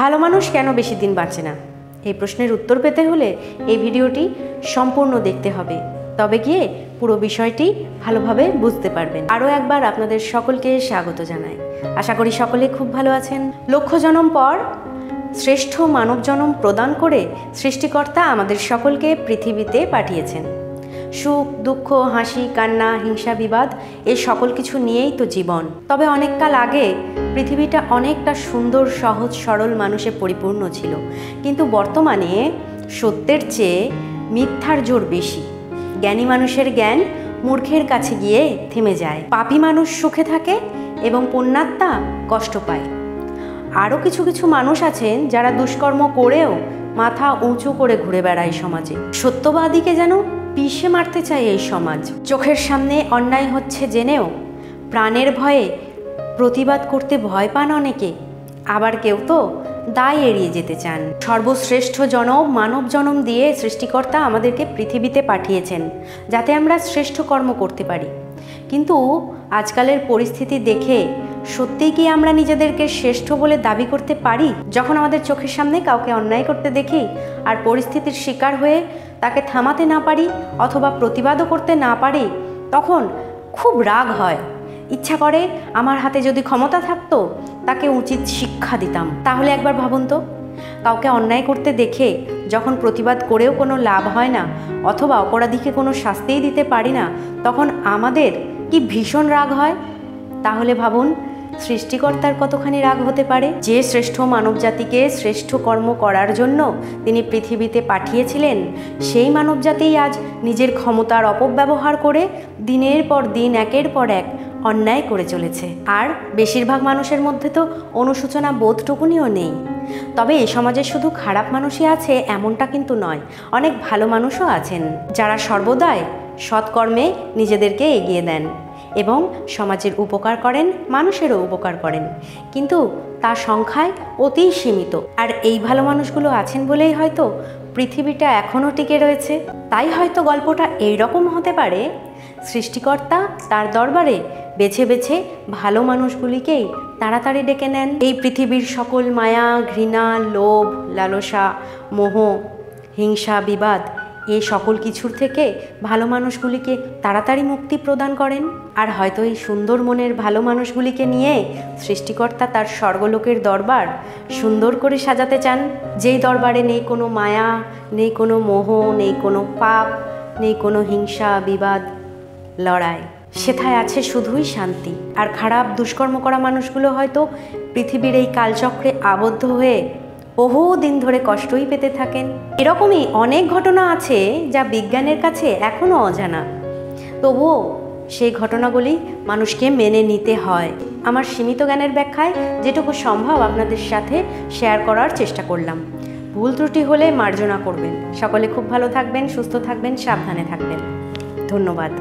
ভালো মানুষ কেন বেশি দিন বাঁচে না? এই প্রশ্নের উত্তর পেতে হলে এই ভিডিওটি সম্পূর্ণ দেখতে হবে, তবে গিয়ে পুরো বিষয়টি ভালোভাবে বুঝতে পারবেন। আরও একবার আপনাদের সকলকে স্বাগত জানাই। আশা করি সকলে খুব ভালো আছেন। লক্ষ জনম পর শ্রেষ্ঠ মানব জনম প্রদান করে সৃষ্টিকর্তা আমাদের সকলকে পৃথিবীতে পাঠিয়েছেন। সুখ, দুঃখ, হাসি, কান্না, হিংসা, বিবাদ এই সকল কিছু নিয়েই তো জীবন। তবে অনেককাল আগে পৃথিবীটা অনেকটা সুন্দর, সহজ, সরল মানুষে পরিপূর্ণ ছিল, কিন্তু বর্তমানে সত্যের চেয়ে মিথ্যার জোর বেশি। জ্ঞানী মানুষের জ্ঞান মূর্খের কাছে গিয়ে থেমে যায়। পাপী মানুষ সুখে থাকে এবং পুণ্যাত্মা কষ্ট পায়। আরও কিছু কিছু মানুষ আছেন যারা দুষ্কর্ম করেও মাথা উঁচু করে ঘুরে বেড়ায় সমাজে। সত্যবাদীকে যেন পিষে মারতে চায় এই সমাজ। চোখের সামনে অন্যায় হচ্ছে জেনেও প্রাণের ভয়ে প্রতিবাদ করতে ভয় পান অনেকে, আবার কেউ তো দায় এড়িয়ে যেতে চান। সর্বশ্রেষ্ঠ জনম মানব জনম দিয়ে সৃষ্টিকর্তা আমাদেরকে পৃথিবীতে পাঠিয়েছেন যাতে আমরা শ্রেষ্ঠ কর্ম করতে পারি। কিন্তু আজকালের পরিস্থিতি দেখে সত্যিই কি আমরা নিজেদেরকে শ্রেষ্ঠ বলে দাবি করতে পারি? যখন আমাদের চোখের সামনে কাউকে অন্যায় করতে দেখি আর পরিস্থিতির শিকার হয়ে তাকে থামাতে না পারি অথবা প্রতিবাদও করতে না পারি, তখন খুব রাগ হয়। ইচ্ছা করে আমার হাতে যদি ক্ষমতা থাকতো তাকে উচিত শিক্ষা দিতাম। তাহলে একবার ভাবুন তো, কাউকে অন্যায় করতে দেখে যখন প্রতিবাদ করেও কোনো লাভ হয় না অথবা অপরাধীকে কোনো শাস্তিই দিতে পারি না, তখন আমাদের কি ভীষণ রাগ হয়। তাহলে ভাবুন সৃষ্টিকর্তার কতখানি রাগ হতে পারে, যে শ্রেষ্ঠ মানবজাতিকে শ্রেষ্ঠ কর্ম করার জন্য তিনি পৃথিবীতে পাঠিয়েছিলেন। সেই মানবজাতিই আজ নিজের ক্ষমতার অপব্যবহার করে দিনের পর দিন একের পর এক অন্যায় করে চলেছে। আর বেশিরভাগ মানুষের মধ্যে তো অনুশোচনা বোধটুকুনিও নেই। তবে এই সমাজে শুধু খারাপ মানুষই আছে এমনটা কিন্তু নয়, অনেক ভালো মানুষও আছেন যারা সর্বদাই সৎকর্মে নিজেদেরকে এগিয়ে দেন এবং সমাজের উপকার করেন, মানুষেরও উপকার করেন, কিন্তু তার সংখ্যায় অতি সীমিত। আর এই ভালো মানুষগুলো আছেন বলেই হয়তো পৃথিবীটা এখনও টিকে রয়েছে। তাই হয়তো গল্পটা এইরকম হতে পারে, সৃষ্টিকর্তা তার দরবারে বেছে বেছে ভালো মানুষগুলিকেই তাড়াতাড়ি ডেকে নেন। এই পৃথিবীর সকল মায়া, ঘৃণা, লোভ, লালসা, মোহ, হিংসা, বিবাদ এই সকল কিছুর থেকে ভালো মানুষগুলিকে তাড়াতাড়ি মুক্তি প্রদান করেন। আর হয়তো এই সুন্দর মনের ভালো মানুষগুলিকে নিয়ে সৃষ্টিকর্তা তার স্বর্গলোকের দরবার সুন্দর করে সাজাতে চান, যেই দরবারে নেই কোনো মায়া, নেই কোনো মোহ, নেই কোনো পাপ, নেই কোনো হিংসা, বিবাদ, লড়াই। সেথায় আছে শুধুই শান্তি। আর খারাপ দুষ্কর্ম করা মানুষগুলো হয়তো পৃথিবীর এই কালচক্রে আবদ্ধ হয়ে বহুদিন ধরে কষ্টই পেতে থাকেন। এরকমই অনেক ঘটনা আছে যা বিজ্ঞানের কাছে এখনও অজানা, তবুও সেই ঘটনাগুলি মানুষকে মেনে নিতে হয়। আমার সীমিত জ্ঞানের ব্যাখ্যায় যেটুকু সম্ভব আপনাদের সাথে শেয়ার করার চেষ্টা করলাম। ভুল ত্রুটি হলে মার্জনা করবেন। সকলে খুব ভালো থাকবেন, সুস্থ থাকবেন, সাবধানে থাকবেন। ধন্যবাদ।